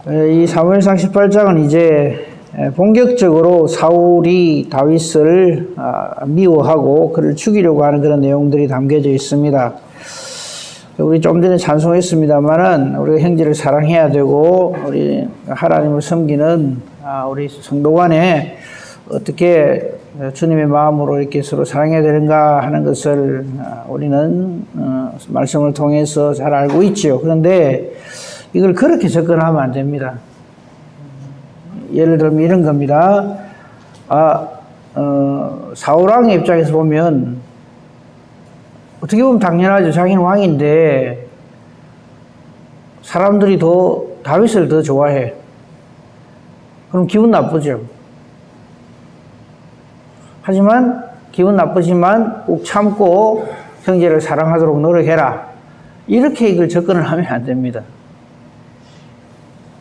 이 사무엘상 18장은 이제 본격적으로 사울이 다윗을 미워하고 그를 죽이려고 하는 그런 내용들이 담겨져 있습니다. 우리 좀 전에 찬송했습니다만은 우리가 형제를 사랑해야 되고 우리 하나님을 섬기는 우리 성도 간에 어떻게 주님의 마음으로 이렇게 서로 사랑해야 되는가 하는 것을 우리는 말씀을 통해서 잘 알고 있죠. 그런데 이걸 그렇게 접근하면 안 됩니다. 예를 들면 이런 겁니다. 사울왕의 입장에서 보면 어떻게 보면 당연하죠. 자기는 왕인데 사람들이 다윗을 더 좋아해. 그럼 기분 나쁘죠. 하지만 기분 나쁘지만 꼭 참고 형제를 사랑하도록 노력해라. 이렇게 이걸 접근을 하면 안 됩니다.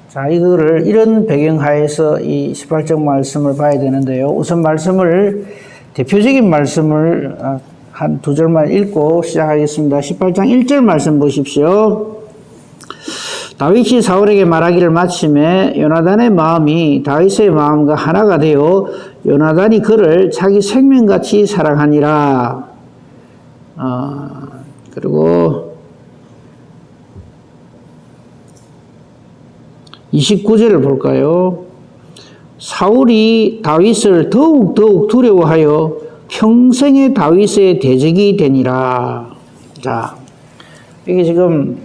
자, 이거를 이런 배경하에서 이 18장 말씀을 봐야 되는데요. 우선 대표적인 말씀을 한 두 절만 읽고 시작하겠습니다. 18장 1절 말씀 보십시오. 다윗이 사울에게 말하기를 마침에 요나단의 마음이 다윗의 마음과 하나가 되어 요나단이 그를 자기 생명같이 사랑하니라. 그리고 29절을 볼까요? 사울이 다윗을 더욱 두려워하여 평생의 다윗의 대적이 되니라. 자, 이게 지금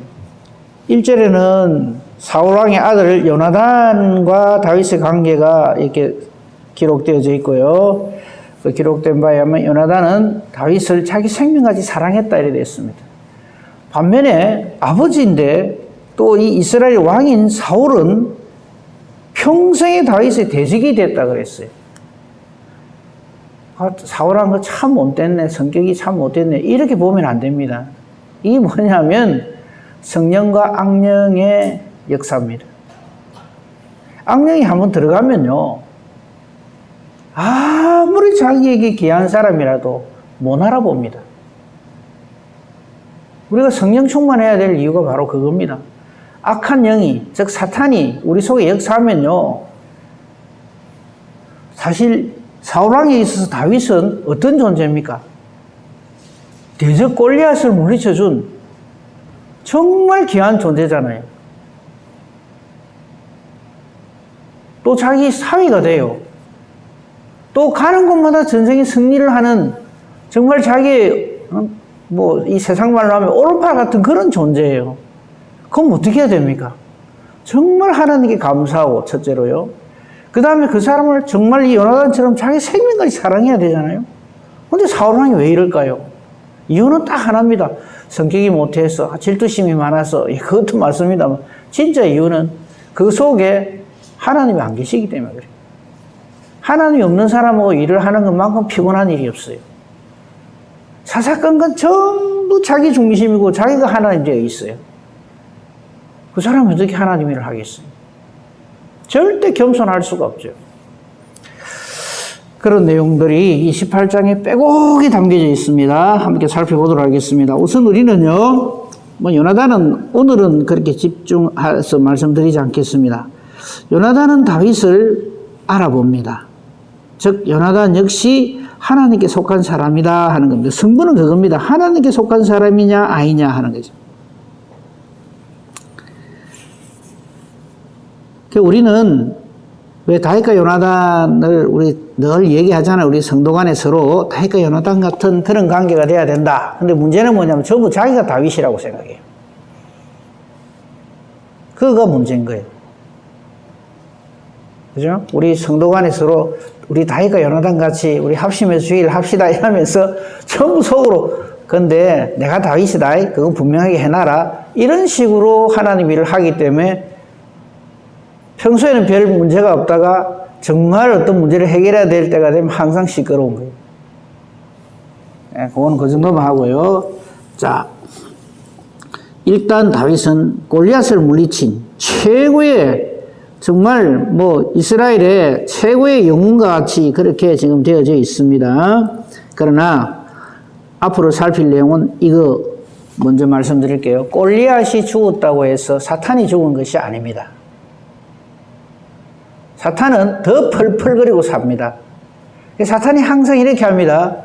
1절에는 사울왕의 아들 요나단과 다윗의 관계가 이렇게 기록되어져 있고요. 그 기록된 바에 의하면 요나단은 다윗을 자기 생명같이 사랑했다 이렇게 되어 있습니다. 반면에 아버지인데 또 이 이스라엘 왕인 사울은 평생의 다윗의 대적이 됐다 그랬어요. 사울한 거 참 못됐네. 성격이 참 못됐네. 이렇게 보면 안 됩니다. 이게 뭐냐면 성령과 악령의 역사입니다. 악령이 한번 들어가면요. 아무리 자기에게 귀한 사람이라도 못 알아봅니다. 우리가 성령 충만해야 될 이유가 바로 그겁니다. 악한 영이, 즉 사탄이 우리 속에 역사하면요. 사실 사울왕에 있어서 다윗은 어떤 존재입니까? 대적 골리앗을 물리쳐준 정말 귀한 존재잖아요. 또 자기 사위가 돼요. 또 가는 곳마다 전쟁에 승리를 하는 정말 자기 이 세상 말로 하면 오른팔 같은 그런 존재예요. 그럼 어떻게 해야 됩니까? 정말 하나님께 감사하고 첫째로요. 그 다음에 그 사람을 정말 이 요나단처럼 자기 생명까지 사랑해야 되잖아요. 근데 사울왕이 왜 이럴까요? 이유는 딱 하나입니다. 성격이 못해서 질투심이 많아서 그것도 맞습니다만 진짜 이유는 그 속에 하나님이 안 계시기 때문에 그래요. 하나님이 없는 사람하고 일을 하는 것만큼 피곤한 일이 없어요. 사사건건 전부 자기 중심이고 자기가 하나님 되어 있어요. 그 사람은 어떻게 하나님 일을 하겠어요? 절대 겸손할 수가 없죠. 그런 내용들이 이 18장에 빼곡히 담겨져 있습니다. 함께 살펴보도록 하겠습니다. 우선 우리는요, 요나단은 오늘은 그렇게 집중해서 말씀드리지 않겠습니다. 요나단은 다윗을 알아봅니다. 즉, 요나단 역시 하나님께 속한 사람이다 하는 겁니다. 성분은 그겁니다. 하나님께 속한 사람이냐, 아니냐 하는 거죠. 우리는 왜 다윗과 요나단을 우리 늘 얘기하잖아요. 우리 성도 간에 서로 다윗과 요나단 같은 그런 관계가 돼야 된다. 근데 문제는 뭐냐면 전부 자기가 다윗이라고 생각해요. 그거가 문제인 거예요. 그죠? 우리 성도 간에 서로 우리 다윗과 요나단 같이 우리 합심해서 주의를 합시다 이러면서 전부 속으로 근데 내가 다윗이다. 그거 분명하게 해놔라. 이런 식으로 하나님 일을 하기 때문에 평소에는 별 문제가 없다가 정말 어떤 문제를 해결해야 될 때가 되면 항상 시끄러운 거예요. 그건 그 정도만 하고요. 자, 일단 다윗은 골리앗을 물리친 최고의 정말 이스라엘의 최고의 영웅과 같이 그렇게 지금 되어져 있습니다. 그러나 앞으로 살필 내용은 이거 먼저 말씀드릴게요. 골리앗이 죽었다고 해서 사탄이 죽은 것이 아닙니다. 사탄은 더 펄펄거리고 삽니다. 사탄이 항상 이렇게 합니다.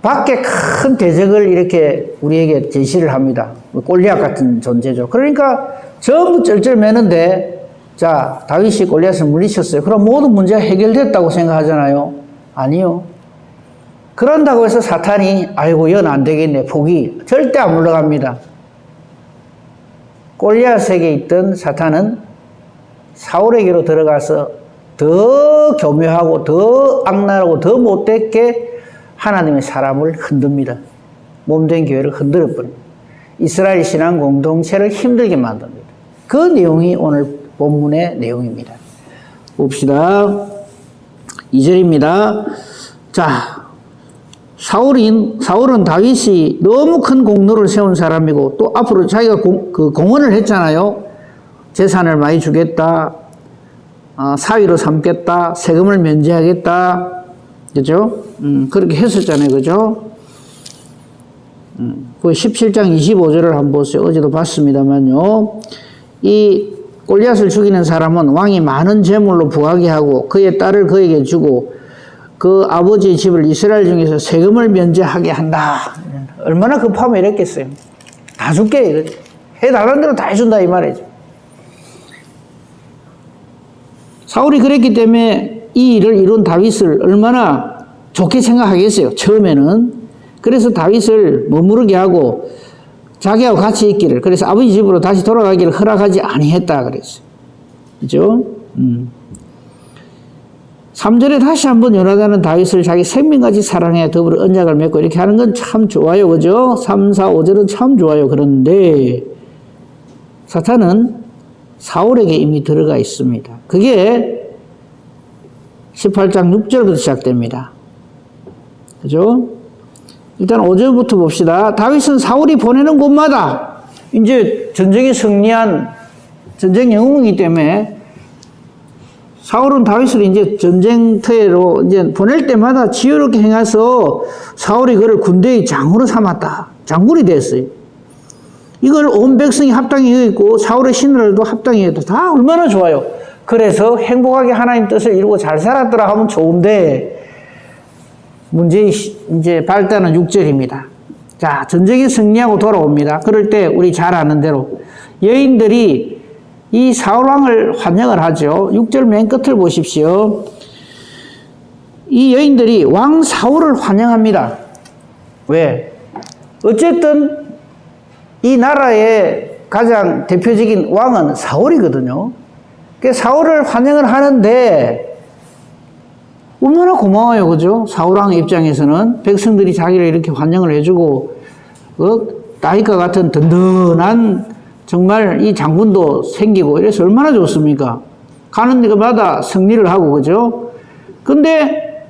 밖에 큰 대적을 이렇게 우리에게 제시를 합니다. 골리앗 같은 존재죠. 그러니까 전부 쩔쩔매는데, 자, 다윗이 골리앗을 물리쳤어요. 그럼 모든 문제가 해결됐다고 생각하잖아요. 아니요. 그런다고 해서 사탄이 아이고 연 안 되겠네 포기, 절대 안 물러갑니다. 골리앗에게 있던 사탄은 사울에게로 들어가서 더 교묘하고 더 악랄하고 더 못되게 하나님의 사람을 흔듭니다. 몸된 교회를 흔들어버립니다. 이스라엘 신앙 공동체를 힘들게 만듭니다. 그 내용이 오늘 본문의 내용입니다. 봅시다. 2절입니다. 자, 사울은 다윗이 너무 큰 공로를 세운 사람이고 또 앞으로 자기가 공언을 했잖아요. 재산을 많이 주겠다. 사위로 삼겠다. 세금을 면제하겠다. 그죠? 그렇게 했었잖아요. 그죠? 그 17장 25절을 한번 보세요. 어제도 봤습니다만요. 이 골리앗을 죽이는 사람은 왕이 많은 재물로 부하게 하고 그의 딸을 그에게 주고 그 아버지의 집을 이스라엘 중에서 세금을 면제하게 한다. 얼마나 급하면 이랬겠어요. 다 줄게. 해달라는 대로 다 해준다 이 말이죠. 사울이 그랬기 때문에 이 일을 이룬 다윗을 얼마나 좋게 생각하겠어요. 처음에는. 그래서 다윗을 머무르게 하고 자기하고 같이 있기를, 그래서 아버지 집으로 다시 돌아가기를 허락하지 아니했다 그랬어요. 그죠? 3절에 다시 한번 요나단은 다윗을 자기 생명같이 사랑해 더불어 언약을 맺고 이렇게 하는 건 참 좋아요. 그죠? 3, 4, 5절은 참 좋아요. 그런데 사탄은 사울에게 이미 들어가 있습니다. 그게 18장 6절부터 시작됩니다. 그죠? 일단 5절부터 봅시다. 다윗은 사울이 보내는 곳마다 이제 전쟁에 승리한 전쟁 영웅이기 때문에 사울은 다윗을 이제 전쟁터로 이제 보낼 때마다 지혜롭게 행해서 사울이 그를 군대의 장으로 삼았다. 장군이 됐어요. 이걸 온 백성이 합당히 여겼고 사울의 신하들도 합당히 여겼다. 다 얼마나 좋아요. 그래서 행복하게 하나님 뜻을 이루고 잘 살았더라 하면 좋은데 문제의 이제 발단은 6절입니다. 자, 전쟁에 승리하고 돌아옵니다. 그럴 때 우리 잘 아는 대로 여인들이 이 사울왕을 환영을 하죠. 6절 맨 끝을 보십시오. 이 여인들이 왕 사울을 환영합니다. 왜? 어쨌든 이 나라의 가장 대표적인 왕은 사울이거든요. 그 사울을 환영을 하는데 얼마나 고마워요. 그죠? 사울왕 입장에서는 백성들이 자기를 이렇게 환영을 해주고 다윗과 같은 든든한 정말 이 장군도 생기고 이래서 얼마나 좋습니까? 가는 데마다 승리를 하고, 그죠? 근데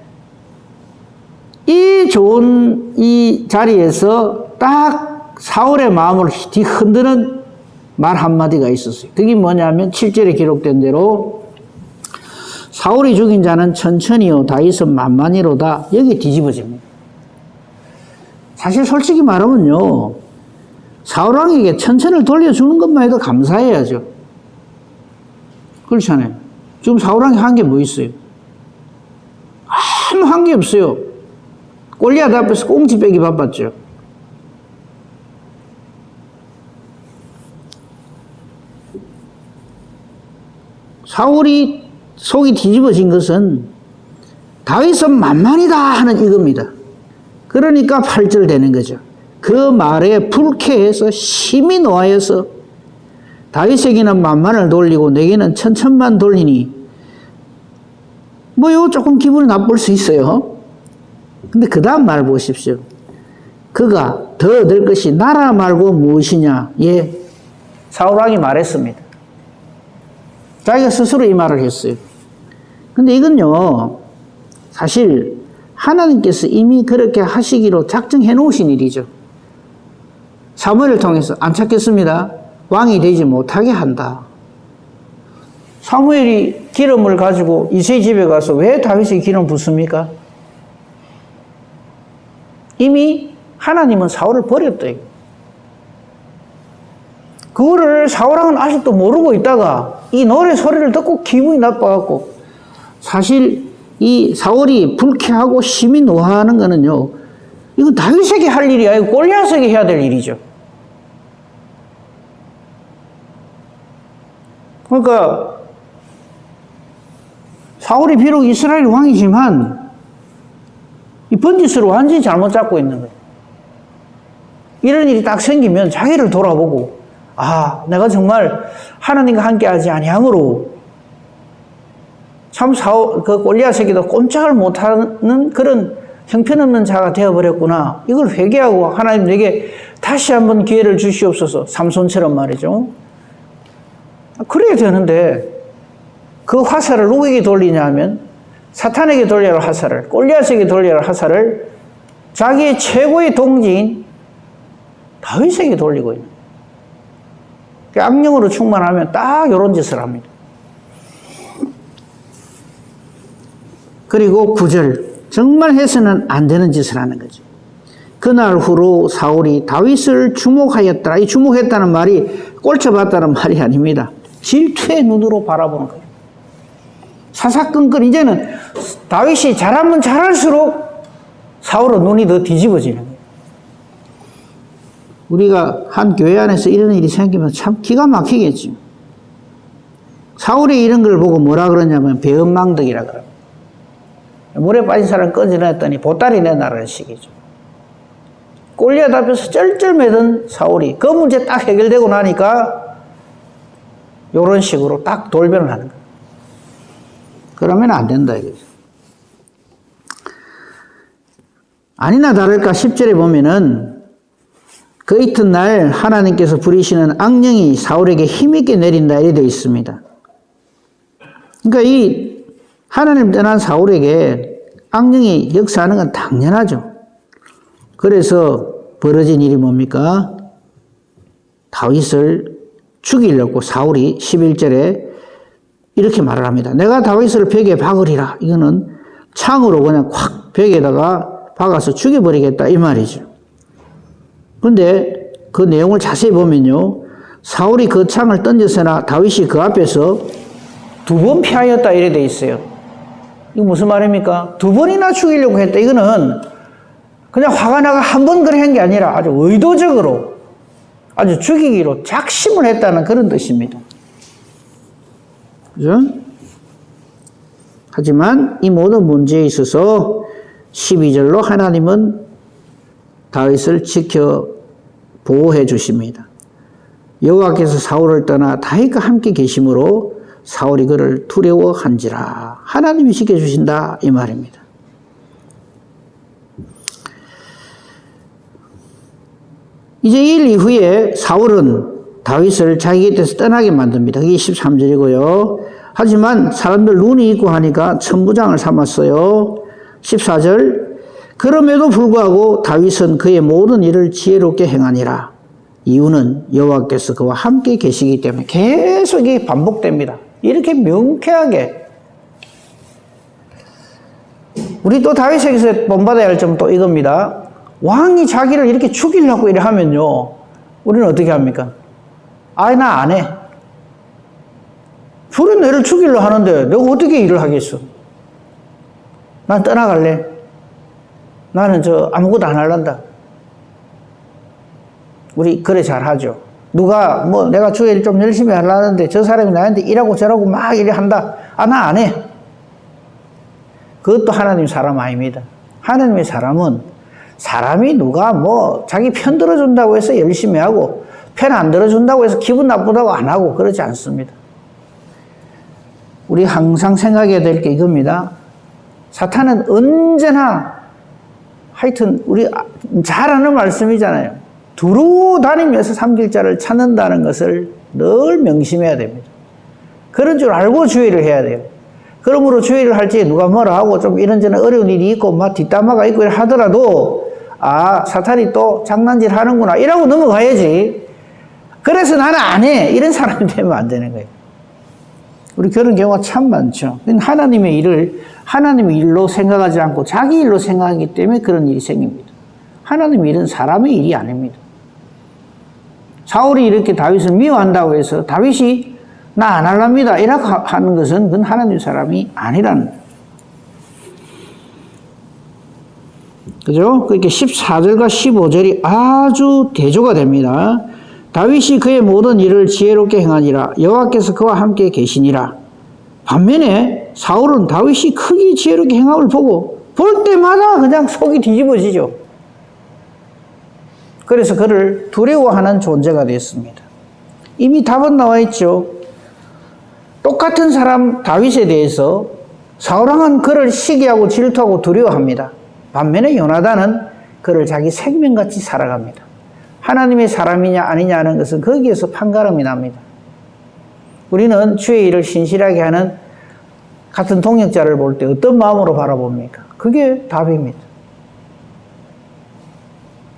이 좋은 이 자리에서 딱 사울의 마음을 뒤흔드는 말 한마디가 있었어요. 그게 뭐냐면 7절에 기록된 대로 사울이 죽인 자는 천천히요 다윗은 만만히로다. 여기 뒤집어집니다. 사실 솔직히 말하면요, 사울왕에게 천천을 돌려주는 것만 해도 감사해야죠. 그렇잖아요. 지금 사울왕이 한 게 뭐 있어요? 아무 한 게 없어요. 골리앗 앞에서 꽁치 빼기 바빴죠. 사울이 속이 뒤집어진 것은 다윗은 만만이다 하는 이겁니다. 그러니까 8절 되는 거죠. 그 말에 불쾌해서 심히 노하여서 다윗에게는 만만을 돌리고 내게는 천천만 돌리니, 뭐 이거 조금 기분이 나쁠 수 있어요. 근데 그 다음 말 보십시오. 그가 더 얻을 것이 나라 말고 무엇이냐. 예, 사울왕이 말했습니다. 자기가 스스로 이 말을 했어요. 근데 이건요, 사실 하나님께서 이미 그렇게 하시기로 작정해 놓으신 일이죠. 사무엘을 통해서 안 찾겠습니다. 왕이 되지 못하게 한다. 사무엘이 기름을 가지고 이새의 집에 가서 왜 다윗이 기름 붓습니까? 이미 하나님은 사울을 버렸다. 그거를 사울왕은 아직도 모르고 있다가 이 노래 소리를 듣고 기분이 나빠갖고, 사실 이 사울이 불쾌하고 심히 노하는 거는요, 이건 다윗에게 할 일이 아니고 골리앗에게 해야 될 일이죠. 그러니까 사울이 비록 이스라엘 왕이지만 이 번짓으로 완전히 잘못 잡고 있는 거예요. 이런 일이 딱 생기면 자기를 돌아보고, 아, 내가 정말 하나님과 함께하지 아니함으로 참 그 골리앗에게도 꼼짝을 못하는 그런 형편없는 자가 되어버렸구나. 이걸 회개하고 하나님 내게 다시 한번 기회를 주시옵소서. 삼손처럼 말이죠. 그래야 되는데 그 화살을 누구에게 돌리냐 하면 사탄에게 돌려야 할 화살을, 골리앗에게 돌려야 할 화살을 자기의 최고의 동지인 다윗에게 돌리고 있는 거예요. 악령으로 충만하면 딱 이런 짓을 합니다. 그리고 9절, 정말 해서는 안 되는 짓을 하는 거죠. 그날 후로 사울이 다윗을 주목하였더라. 이 주목했다는 말이 꼴쳐봤다는 말이 아닙니다. 질투의 눈으로 바라보는 거예요. 사사건건 이제는 다윗이 잘하면 잘할수록 사울은 눈이 더 뒤집어지는 거예요. 우리가 한 교회 안에서 이런 일이 생기면 참 기가 막히겠죠. 사울이 이런 걸 보고 뭐라 그러냐면 배은망덕이라 그럽니다. 물에 빠진 사람 꺼내냈더니 보따리 내놔라는 식이죠. 골리앗 앞에서 쩔쩔매던 사울이 그 문제 딱 해결되고 나니까 이런 식으로 딱 돌변을 하는 거예요. 그러면 안 된다 이거죠. 아니나 다를까 10절에 보면은 그 이튿날 하나님께서 부리시는 악령이 사울에게 힘있게 내린다 이렇게 되어 있습니다. 그러니까 이 하나님 떠난 사울에게 악령이 역사하는 건 당연하죠. 그래서 벌어진 일이 뭡니까? 다윗을 죽이려고 사울이 11절에 이렇게 말을 합니다. 내가 다윗을 벽에 박으리라. 이거는 창으로 그냥 콱 벽에다가 박아서 죽여버리겠다 이 말이죠. 그런데 그 내용을 자세히 보면요, 사울이 그 창을 던져서나 다윗이 그 앞에서 2번 피하였다 이래 돼 있어요. 이거 무슨 말입니까? 2번이나 죽이려고 했다. 이거는 그냥 화가 나가 한 번 그래 한 게 아니라 아주 의도적으로 아주 죽이기로 작심을 했다는 그런 뜻입니다. 그죠? 하지만 이 모든 문제에 있어서 12절로 하나님은 다윗을 지켜 보호해 주십니다. 여호와께서 사울을 떠나 다윗과 함께 계심으로 사울이 그를 두려워한지라. 하나님이 지켜주신다 이 말입니다. 이제 이 일 이후에 사울은 다윗을 자기 곁에서 떠나게 만듭니다. 그게 13절이고요. 하지만 사람들 눈이 있고 하니까 천부장을 삼았어요. 14절, 그럼에도 불구하고 다윗은 그의 모든 일을 지혜롭게 행하니라. 이유는 여호와께서 그와 함께 계시기 때문에. 계속 이게 반복됩니다. 이렇게 명쾌하게. 우리 또 다윗에게서 본받아야 할 점은 또 이겁니다. 왕이 자기를 이렇게 죽이려고 이래 하면요, 우리는 어떻게 합니까? 아이, 나 안 해. 저런 애를 죽이려 하는데 내가 어떻게 일을 하겠어? 난 떠나갈래. 나는 아무것도 안 할란다. 우리 그래 잘하죠. 누가 내가 주일 좀 열심히 하려는데 저 사람이 나한테 이라고 저라고 막 이래 한다. 아, 나 안 해. 그것도 하나님 사람 아닙니다. 하나님의 사람은 사람이 누가 자기 편 들어준다고 해서 열심히 하고 편 안 들어준다고 해서 기분 나쁘다고 안 하고 그러지 않습니다. 우리 항상 생각해야 될 게 이겁니다. 사탄은 언제나 하여튼 우리 잘 아는 말씀이잖아요. 두루 다니면서 삼킬 자를 찾는다는 것을 늘 명심해야 됩니다. 그런 줄 알고 주의를 해야 돼요. 그러므로 주의를 할 때 누가 뭐라 하고 좀 이런저런 어려운 일이 있고 막 뒷담화가 있고 하더라도 아, 사탄이 또 장난질 하는구나 이러고 넘어가야지. 그래서 나는 안 해. 이런 사람이 되면 안 되는 거예요. 우리 그런 경우가 참 많죠. 하나님의 일을 하나님의 일로 생각하지 않고 자기 일로 생각하기 때문에 그런 일이 생깁니다. 하나님의 일은 사람의 일이 아닙니다. 사울이 이렇게 다윗을 미워한다고 해서 다윗이 나 안 할랍니다 이렇게 하는 것은 그건 하나님의 사람이 아니라는 거예요. 그죠? 그렇게 14절과 15절이 아주 대조가 됩니다. 다윗이 그의 모든 일을 지혜롭게 행하니라. 여호와께서 그와 함께 계시니라. 반면에 사울은 다윗이 크게 지혜롭게 행함을 보고 볼 때마다 그냥 속이 뒤집어지죠. 그래서 그를 두려워하는 존재가 됐습니다. 이미 답은 나와 있죠. 똑같은 사람 다윗에 대해서 사울왕은 그를 시기하고 질투하고 두려워합니다. 반면에 요나단은 그를 자기 생명같이 살아갑니다. 하나님의 사람이냐 아니냐 하는 것은 거기에서 판가름이 납니다. 우리는 주의 일을 신실하게 하는 같은 동역자를 볼 때 어떤 마음으로 바라봅니까? 그게 답입니다.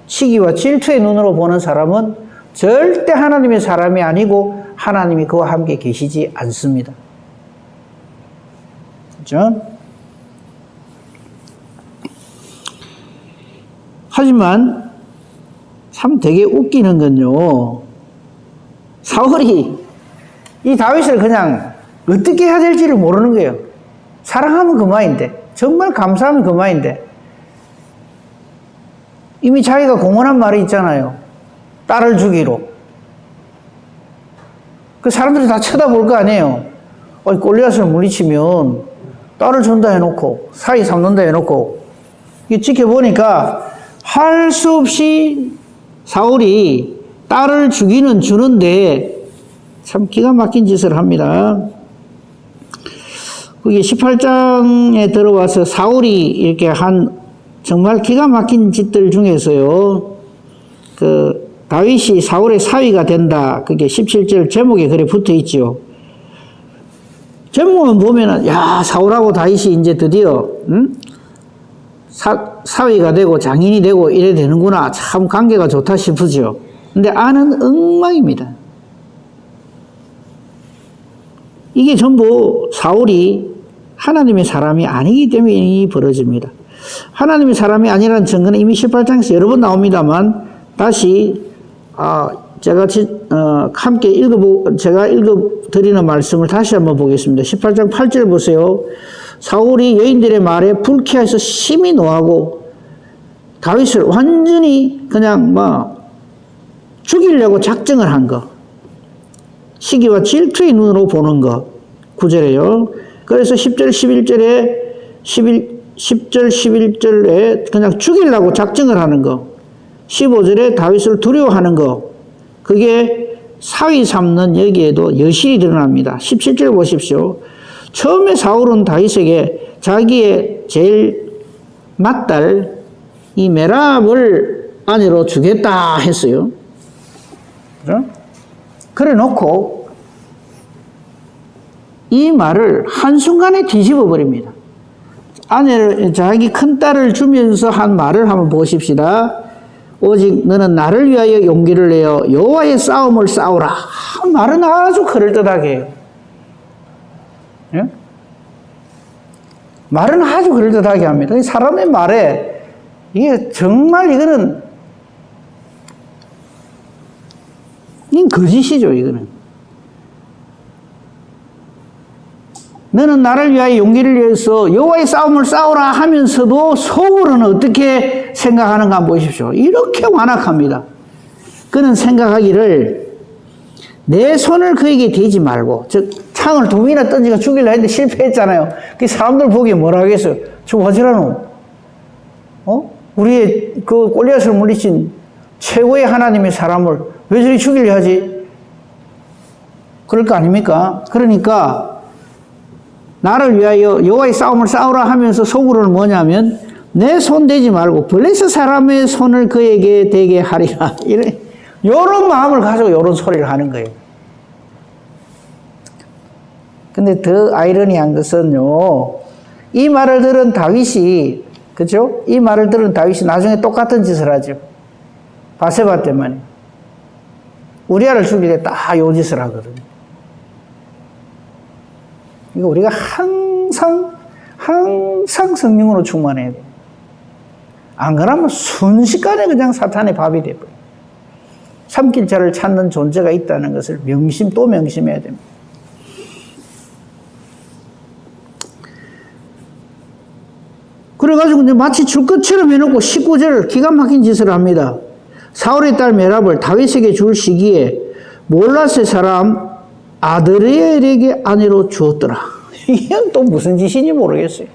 시기와 질투의 눈으로 보는 사람은 절대 하나님의 사람이 아니고 하나님이 그와 함께 계시지 않습니다. 그렇죠? 하지만 참 되게 웃기는 건요. 사울이 이 다윗을 그냥 어떻게 해야 될지를 모르는 거예요. 사랑하면 그만인데, 정말 감사하면 그만인데, 이미 자기가 공언한 말이 있잖아요. 딸을 주기로. 그 사람들이 다 쳐다볼 거 아니에요. 골리앗을 물리치면 딸을 준다 해놓고, 사위 삼는다 해놓고, 이게 지켜보니까 할 수 없이 사울이 딸을 주는데 참 기가 막힌 짓을 합니다. 그게 18장에 들어와서 사울이 이렇게 한 정말 기가 막힌 짓들 중에서요, 다윗이 사울의 사위가 된다. 그게 17절 제목에 그래 붙어 있지요. 제목만 보면은, 야, 사울하고 다윗이 이제 드디어, 사위가 되고 장인이 되고 이래 되는구나. 참 관계가 좋다 싶으죠. 근데 안은 엉망입니다. 이게 전부 사울이 하나님의 사람이 아니기 때문에 이 벌어집니다. 하나님의 사람이 아니라는 증거는 이미 18장에서 여러 번 나옵니다만 다시 제가 함께 제가 읽어드리는 말씀을 다시 한번 보겠습니다. 18장 8절 보세요. 사울이 여인들의 말에 불쾌해서 심히 노하고 다윗을 완전히 그냥 죽이려고 작정을 한 거. 시기와 질투의 눈으로 보는 거. 9절에요. 그래서 10절, 11절에 그냥 죽이려고 작정을 하는 거. 15절에 다윗을 두려워하는 거. 그게 사위 삼는 여기에도 여실히 드러납니다. 17절 보십시오. 처음에 사울은 다윗에게 자기의 제일 맏딸 이 메랍을 아내로 주겠다 했어요. 그래 놓고 이 말을 한순간에 뒤집어 버립니다. 자기 큰딸을 주면서 한 말을 한번 보십시다. 오직 너는 나를 위하여 용기를 내어 여호와의 싸움을 싸우라. 말은 아주 그럴듯하게 해요. 예? 말은 아주 그럴듯하게 합니다. 사람의 말에 이게 정말 이거는 거짓이죠. 이거는 너는 나를 위하여 용기를 내어서 여호와의 싸움을 싸우라 하면서도 속으로는 어떻게 생각하는가 한번 보십시오. 이렇게 완악합니다. 그는 생각하기를 내 손을 그에게 대지 말고, 즉 창을 2번이나 던지고 죽이려 했는데 실패했잖아요. 그 사람들 보기에 뭐라 하겠어요? 저 어지라노? 우리의 그 골리앗을 물리친 최고의 하나님의 사람을 왜 저리 죽이려 하지? 그럴 거 아닙니까? 그러니까 나를 위하여 여호와의 싸움을 싸우라 하면서 속으로는 뭐냐면 내 손 대지 말고 블레셋 사람의 손을 그에게 대게 하리라. 이런 마음을 가지고 이런 소리를 하는 거예요. 근데 더 아이러니한 것은요, 이 말을 들은 다윗이, 그죠? 이 말을 들은 다윗이 나중에 똑같은 짓을 하죠. 바세바 때문에. 우리아를 죽일 때 딱 요 짓을 하거든요. 이거 우리가 항상 성령으로 충만해야 돼요. 안 그러면 순식간에 그냥 사탄의 밥이 돼버려요. 삼킬 자를 찾는 존재가 있다는 것을 또 명심해야 됩니다. 그래가지고 이제 마치 줄 것처럼 해놓고 19절 기가 막힌 짓을 합니다. 사울의 딸 메랍을 다윗에게 줄 시기에 몰라스의 사람 아드리엘에게 아내로 주었더라. 이건 또 무슨 짓인지 모르겠어요.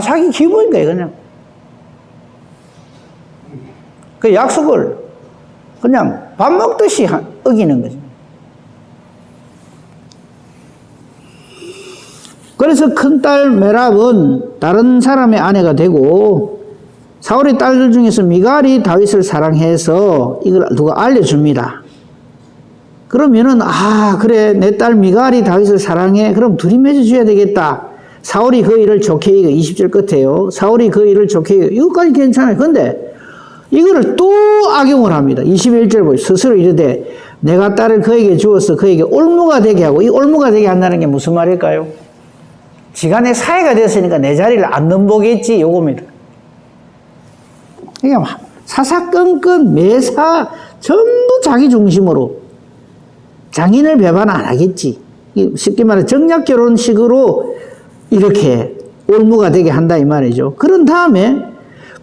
자기 기분인가요, 그냥. 그 약속을 그냥 밥 먹듯이 어기는 거죠. 그래서 큰딸 메랍은 다른 사람의 아내가 되고 사울의 딸들 중에서 미갈이 다윗을 사랑해서 이걸 누가 알려줍니다. 그러면은 그래 내 딸 미갈이 다윗을 사랑해. 그럼 둘이 맺어줘야 되겠다. 사울이 그 일을 좋게 여겨. 20절 끝에요. 사울이 그 일을 좋게 여겨. 이것까지 괜찮아요. 근데 이거를 또 악용을 합니다. 21절 보세요. 스스로 이르되 내가 딸을 그에게 주어서 그에게 올무가 되게 하고, 이 올무가 되게 한다는 게 무슨 말일까요? 지간에 사회가 됐으니까 내 자리를 안 넘보겠지, 요겁니다. 그러니까 사사건건 매사 전부 자기 중심으로 장인을 배반 안 하겠지. 쉽게 말해 정략 결혼식으로 이렇게 올무가 되게 한다 이 말이죠. 그런 다음에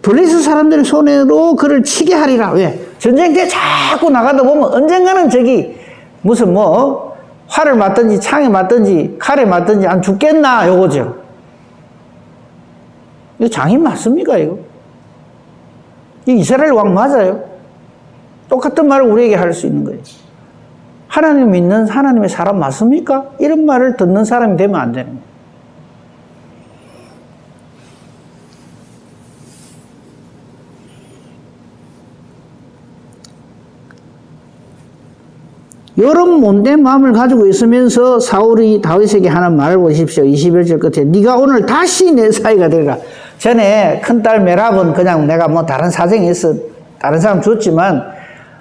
블레셋 사람들의 손으로 그를 치게 하리라. 왜? 전쟁 때 자꾸 나가다 보면 언젠가는 저기 무슨 활을 맞든지 창에 맞든지 칼에 맞든지 안 죽겠나 요거죠. 이거 장인 맞습니까 이거? 이 이스라엘 왕 맞아요? 똑같은 말을 우리에게 할 수 있는 거예요. 하나님 믿는 하나님의 사람 맞습니까? 이런 말을 듣는 사람이 되면 안 되는 거예요. 이런 못된 마음을 가지고 있으면서 사울이 다윗에게 하는 말을 보십시오. 21절 끝에 네가 오늘 다시 내 사이가 되리라. 전에 큰딸 메랍은 그냥 내가 다른 사정이 있어 다른 사람 줬지만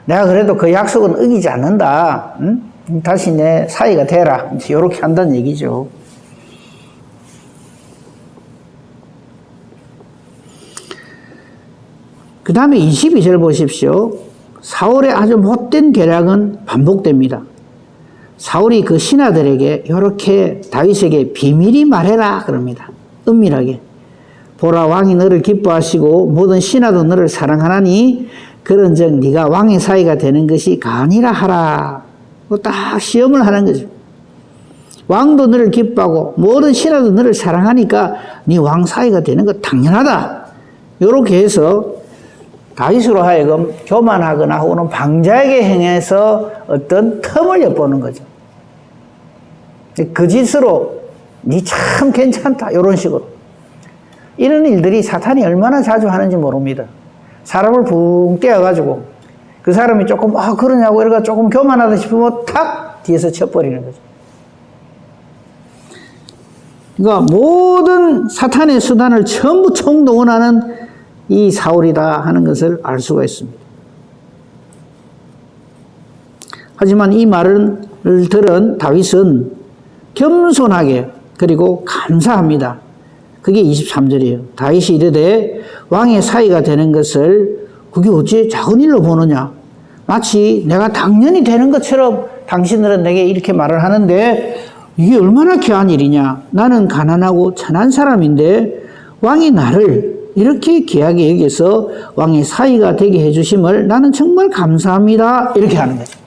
내가 그래도 그 약속은 어기지 않는다. 응? 다시 내 사이가 되라. 이렇게 한다는 얘기죠. 그 다음에 22절 보십시오. 사울의 아주 못된 계략은 반복됩니다. 사울이 그 신하들에게 이렇게 다윗에게 비밀히 말해라 그럽니다. 은밀하게. 보라 왕이 너를 기뻐하시고 모든 신하도 너를 사랑하나니 그런즉 네가 왕의 사이가 되는 것이 가니라 하라. 딱 시험을 하는 거죠. 왕도 너를 기뻐하고 모든 신하도 너를 사랑하니까 네 왕 사이가 되는 거 당연하다. 이렇게 해서 다윗으로 하여금 교만하거나 혹은 방자하게 행해서 어떤 틈을 엿보는 거죠. 그 짓으로 니 참 괜찮다 이런 식으로. 이런 일들이 사탄이 얼마나 자주 하는지 모릅니다. 사람을 붕 떼어가지고 그 사람이 조금 그러냐고 이러가 조금 교만하다 싶으면 탁 뒤에서 쳐버리는 거죠. 그러니까 모든 사탄의 수단을 전부 총동원하는 이 사울이다 하는 것을 알 수가 있습니다. 하지만 이 말을 들은 다윗은 겸손하게 그리고 감사합니다. 그게 23절이에요. 다윗이 이르되 왕의 사이가 되는 것을 그게 어찌 작은 일로 보느냐. 마치 내가 당연히 되는 것처럼 당신들은 내게 이렇게 말을 하는데 이게 얼마나 귀한 일이냐. 나는 가난하고 천한 사람인데 왕이 나를 이렇게 귀하게 여기서 왕의 사이가 되게 해주심을 나는 정말 감사합니다. 이렇게 하는 거죠.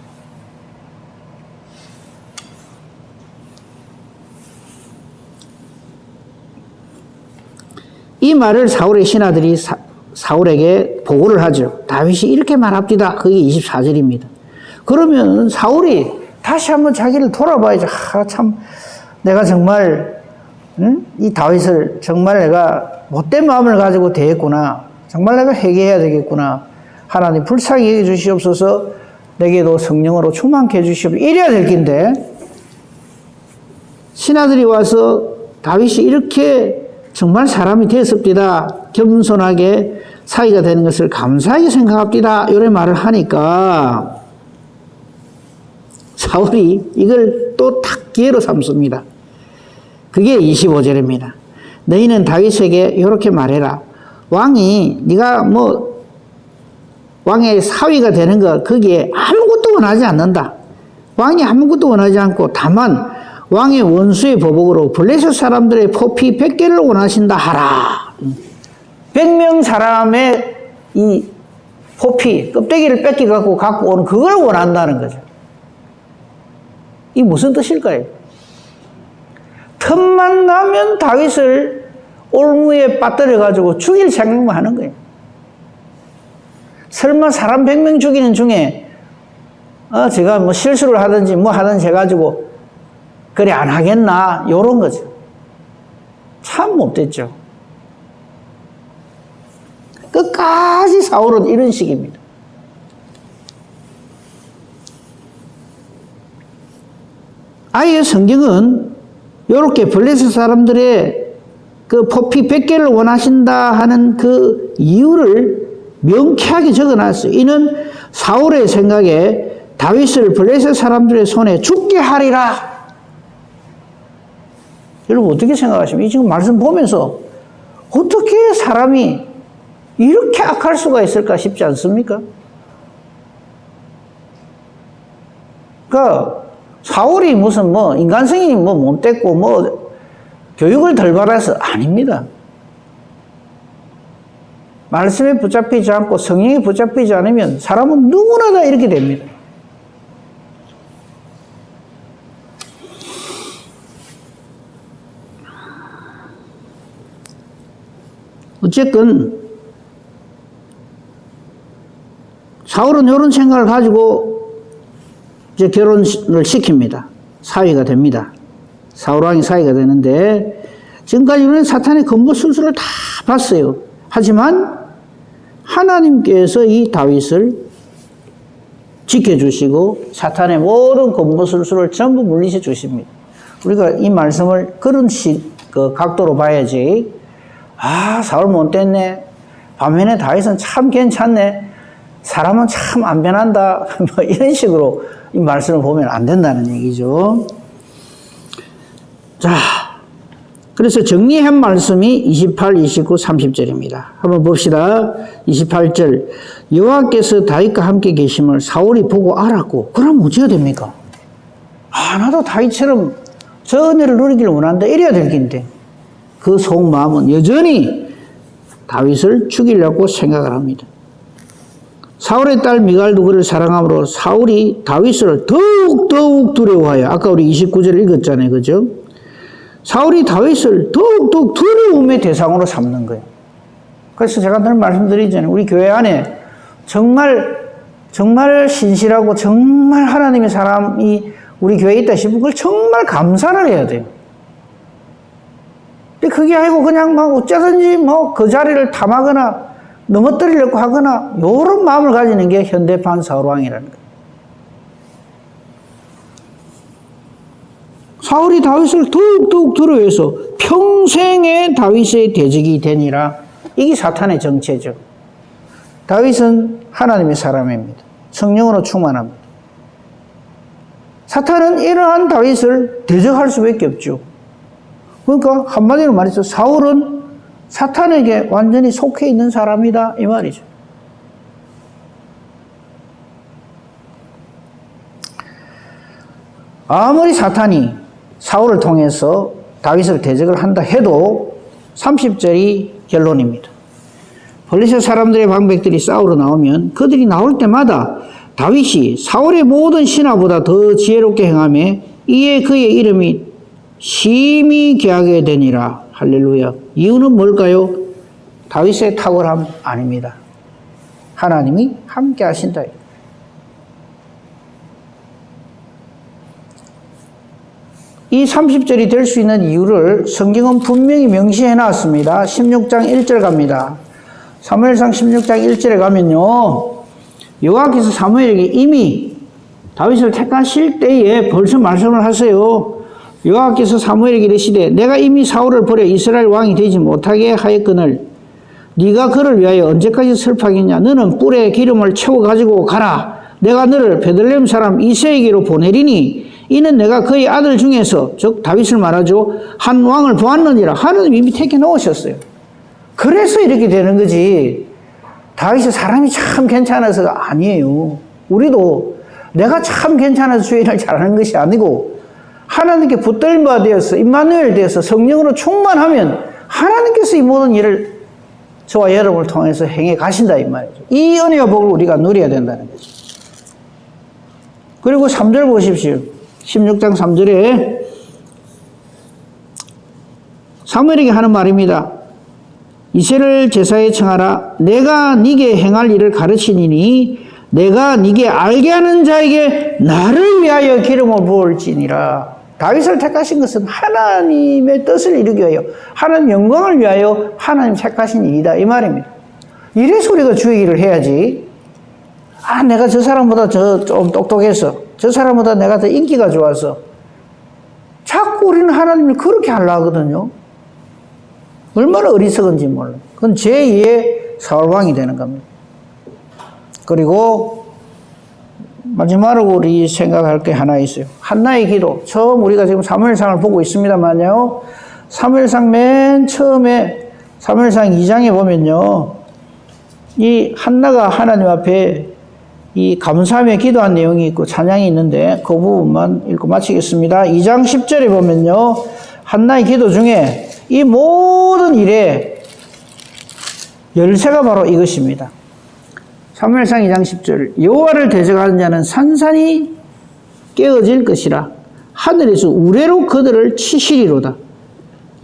이 말을 사울의 신하들이 사울에게 보고를 하죠. 다윗이 이렇게 말합니다. 그게 24절입니다. 그러면 사울이 다시 한번 자기를 돌아봐야죠. 참 내가 정말 이 다윗을 정말 내가 못된 마음을 가지고 대했구나. 정말 내가 회개해야 되겠구나. 하나님 불쌍히 여겨 주시옵소서. 내게도 성령으로 충만케 해주시옵소서. 이래야 될 긴데 신하들이 와서 다윗이 이렇게 정말 사람이 되었습니다. 겸손하게 사이가 되는 것을 감사하게 생각합니다. 이런 말을 하니까 사울이 이걸 또 탁 기회로 삼습니다. 그게 25절입니다. 너희는 다윗에게 이렇게 말해라. 왕이 네가 왕의 사위가 되는 거 거기에 아무 원하지 않는다. 왕이 아무것도 원하지 않고 다만 왕의 원수의 보복으로 블레셋 사람들의 포피 100개를 원하신다 하라. 100명 사람의 이 포피, 껍데기를 갖고 오는 그걸 원한다는 거죠. 이 무슨 뜻일까요? 틈만 나면 다윗을 올무에 빠뜨려가지고 죽일 생각만 하는 거예요. 설마 사람 100명 죽이는 중에 제가 뭐 실수를 하든지 뭐 하든지 해가지고 그래 안 하겠나 요런 거죠. 참 못됐죠. 끝까지 사울은 이런 식입니다. 아예 성경은 이렇게 블레셋 사람들의 그 포피 100개를 원하신다 하는 그 이유를 명쾌하게 적어놨어요. 이는 사울의 생각에 다윗을 블레셋 사람들의 손에 죽게 하리라. 여러분 어떻게 생각하십니까? 이 지금 말씀 보면서 어떻게 사람이 이렇게 악할 수가 있을까 싶지 않습니까? 그러니까 사울이 무슨 뭐 인간성이 뭐 못됐고 뭐 교육을 덜 받아서 아닙니다. 말씀에 붙잡히지 않고 성령에 붙잡히지 않으면 사람은 누구나 다 이렇게 됩니다. 어쨌건 사울은 이런 생각을 가지고 이제 결혼을 시킵니다. 사위가 됩니다. 사울왕이 사위가 되는데 지금까지는 사탄의 검거술수를 다 봤어요. 하지만 하나님께서 이 다윗을 지켜주시고 사탄의 모든 검거술수를 전부 물리쳐 주십니다. 우리가 이 말씀을 그런 그 각도로 봐야지. 아, 사울 못됐네. 반면에 다윗은 참 괜찮네. 사람은 참 안 변한다. 뭐 이런 식으로 이 말씀을 보면 안 된다는 얘기죠. 자, 그래서 정리한 말씀이 28, 29, 30절입니다. 한번 봅시다. 28절. 여호와께서 다윗과 함께 계심을 사울이 보고 알았고, 그럼 어찌가 됩니까? 아, 나도 다윗처럼 저 은혜를 누리기를 원한다. 이래야 될 긴데. 그 속마음은 여전히 다윗을 죽이려고 생각을 합니다. 사울의 딸 미갈도 그를 사랑함으로 사울이 다윗을 더욱 두려워하여, 아까 우리 29절을 읽었잖아요. 그죠? 사울이 다윗을 더욱 두려움의 대상으로 삼는 거예요. 그래서 제가 늘 말씀드리잖아요. 우리 교회 안에 정말 신실하고 정말 하나님의 사람이 우리 교회에 있다 싶으면 그걸 정말 감사를 해야 돼요. 근데 그게 아니고 그냥 막 어쩌든지 뭐 그 자리를 탐하거나 넘어뜨리려고 하거나 이런 마음을 가지는 게 현대판 사울왕이라는 거예요. 사울이 다윗을 더욱 두려워해서 평생에 다윗의 대적이 되니라. 이게 사탄의 정체죠. 다윗은 하나님의 사람입니다. 성령으로 충만합니다. 사탄은 이러한 다윗을 대적할 수밖에 없죠. 그러니까 한마디로 말해서 사울은 사탄에게 완전히 속해 있는 사람이다 이 말이죠. 아무리 사탄이 사울을 통해서 다윗을 대적을 한다 해도 30절이 결론입니다. 블레셋 사람들의 방백들이 싸우러 나오면 그들이 나올 때마다 다윗이 사울의 모든 신하보다 더 지혜롭게 행하며 이에 그의 이름이 심히 귀하게 되니라. 할렐루야. 이유는 뭘까요? 다윗의 탁월함 아닙니다. 하나님이 함께 하신다. 이 30절이 될 수 있는 이유를 성경은 분명히 명시해 놨습니다. 16장 1절 갑니다. 사무엘상 16장 1절에 가면요, 여호와께서 사무엘에게 이미 다윗을 택하실 때에 벌써 말씀을 하세요. 여호와께서 사무엘에게 이르시되 내가 이미 사울을 버려 이스라엘 왕이 되지 못하게 하였거늘 네가 그를 위하여 언제까지 슬퍼하겠냐. 너는 뿔에 기름을 채워 가지고 가라. 내가 너를 베들레헴 사람 이새에게로 보내리니 이는 내가 그의 아들 중에서, 즉 다윗을 말하죠, 한 왕을 보았느니라. 하나님 이미 택해 놓으셨어요. 그래서 이렇게 되는 거지 다윗이 사람이 참 괜찮아서가 아니에요. 우리도 내가 참 괜찮아서 주일을 잘하는 것이 아니고 하나님께 붙들림 바 되어서 임마누엘 되어서 성령으로 충만하면 하나님께서 이 모든 일을 저와 여러분을 통해서 행해 가신다 이 말이죠. 이 은혜와 복을 우리가 누려야 된다는 거죠. 그리고 3절 보십시오. 16장 3절에 사무엘에게 하는 말입니다. 이새를 제사에 청하라. 내가 네게 행할 일을 가르치니니 내가 네게 알게 하는 자에게 나를 위하여 기름을 부을지니라. 다윗을 택하신 것은 하나님의 뜻을 이루기 위하여 하나님 영광을 위하여 하나님 택하신 일이다 이 말입니다. 이래서 우리가 주의 일을 해야지. 아, 내가 저 사람보다 좀 똑똑해서 저 사람보다 내가 더 인기가 좋아서 자꾸 우리는 하나님을 그렇게 하려고 하거든요. 얼마나 어리석은지 몰라요. 그건 제2의 사울왕이 되는 겁니다. 그리고 마지막으로 우리 생각할 게 하나 있어요. 한나의 기도. 처음 우리가 지금 사무엘상을 보고 있습니다만요. 사무엘상 맨 처음에 사무엘상 2장에 보면요. 이 한나가 하나님 앞에 이 감사하며 기도한 내용이 있고 찬양이 있는데 그 부분만 읽고 마치겠습니다. 2장 10절에 보면요. 한나의 기도 중에 이 모든 일의 열쇠가 바로 이것입니다. 사무엘상 2장 10절 여호와를 대적하는 자는 산산이 깨어질 것이라 하늘에서 우레로 그들을 치시리로다.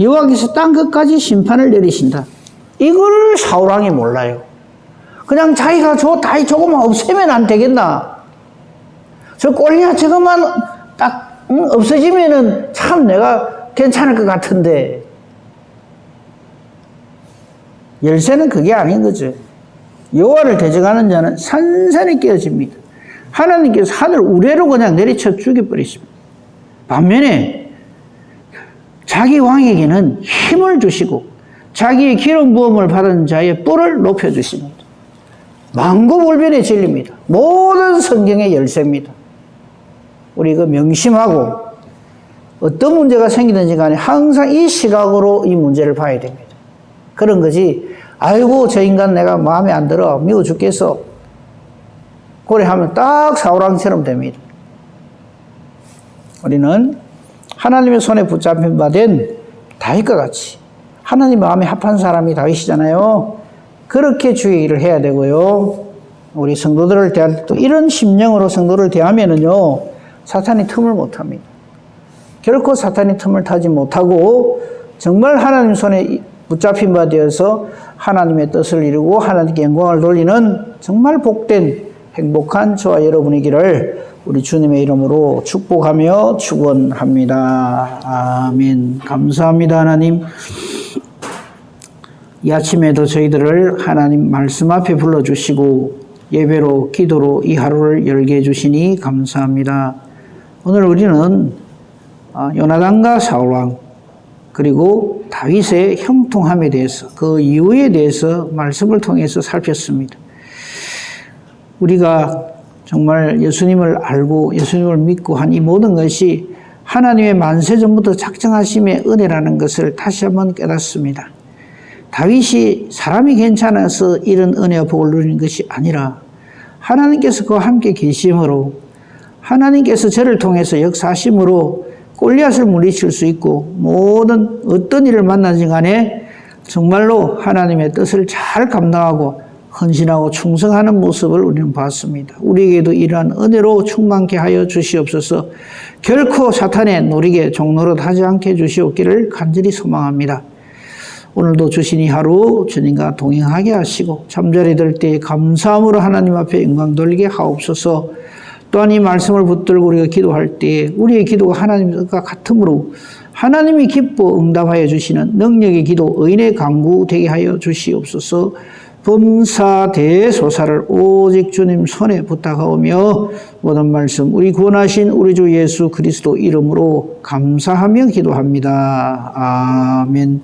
여호와께서 땅 끝까지 심판을 내리신다. 이걸 사울왕이 몰라요. 그냥 자기가 다이 조금만 없애면 안 되겠나. 저 골리앗 저것만 딱 없어지면은 참 내가 괜찮을 것 같은데. 열쇠는 그게 아닌 거죠. 여호와를 대적하는 자는 산산이 깨어집니다. 하나님께서 하늘 우레로 그냥 내리쳐 죽여버리십니다. 반면에 자기 왕에게는 힘을 주시고 자기의 기름 부음을 받은 자의 뿔을 높여주십니다. 만고불변의 진리입니다. 모든 성경의 열쇠입니다. 우리 그 명심하고 어떤 문제가 생기든지 간에 항상 이 시각으로 이 문제를 봐야 됩니다. 그런 거지. 아이고 저 인간 내가 마음에 안 들어 미워 죽겠어. 그래 하면 딱 사울왕처럼 됩니다. 우리는 하나님의 손에 붙잡힌 바 된 다윗과 같이 하나님 마음에 합한 사람이 다윗이잖아요. 그렇게 주의 일을 해야 되고요. 우리 성도들을 대할 때도 이런 심령으로 성도를 대하면은요 사탄이 틈을 못 합니다. 결코 사탄이 틈을 타지 못하고 정말 하나님 손에 붙잡힌 바 되어서 하나님의 뜻을 이루고 하나님께 영광을 돌리는 정말 복된 행복한 저와 여러분이기를 우리 주님의 이름으로 축복하며 축원합니다. 아멘. 감사합니다 하나님. 이 아침에도 저희들을 하나님 말씀 앞에 불러주시고 예배로 기도로 이 하루를 열게 해주시니 감사합니다. 오늘 우리는 요나단과 사울왕 그리고 다윗의 형통함에 대해서 그 이유에 대해서 말씀을 통해서 살폈습니다. 우리가 정말 예수님을 알고 예수님을 믿고 한 이 모든 것이 하나님의 만세전부터 작정하심의 은혜라는 것을 다시 한번 깨닫습니다. 다윗이 사람이 괜찮아서 이런 은혜와 복을 누리는 것이 아니라 하나님께서 그와 함께 계심으로 하나님께서 저를 통해서 역사하심으로 골리앗을 물리칠 수 있고 모든 어떤 일을 만나지 간에 정말로 하나님의 뜻을 잘 감당하고 헌신하고 충성하는 모습을 우리는 봤습니다. 우리에게도 이러한 은혜로 충만케 하여 주시옵소서. 결코 사탄의 노리게 종노릇하지 않게 해주시옵기를 간절히 소망합니다. 오늘도 주신 이 하루 주님과 동행하게 하시고 잠자리 들 때 감사함으로 하나님 앞에 영광 돌리게 하옵소서. 또한 이 말씀을 붙들고 우리가 기도할 때 우리의 기도가 하나님의 뜻과 같으므로 하나님이 기뻐 응답하여 주시는 능력의 기도 의인의 강구 되게 하여 주시옵소서. 범사 대소사를 오직 주님 손에 부탁하오며 모든 말씀 우리 구원하신 우리 주 예수 그리스도 이름으로 감사하며 기도합니다. 아멘.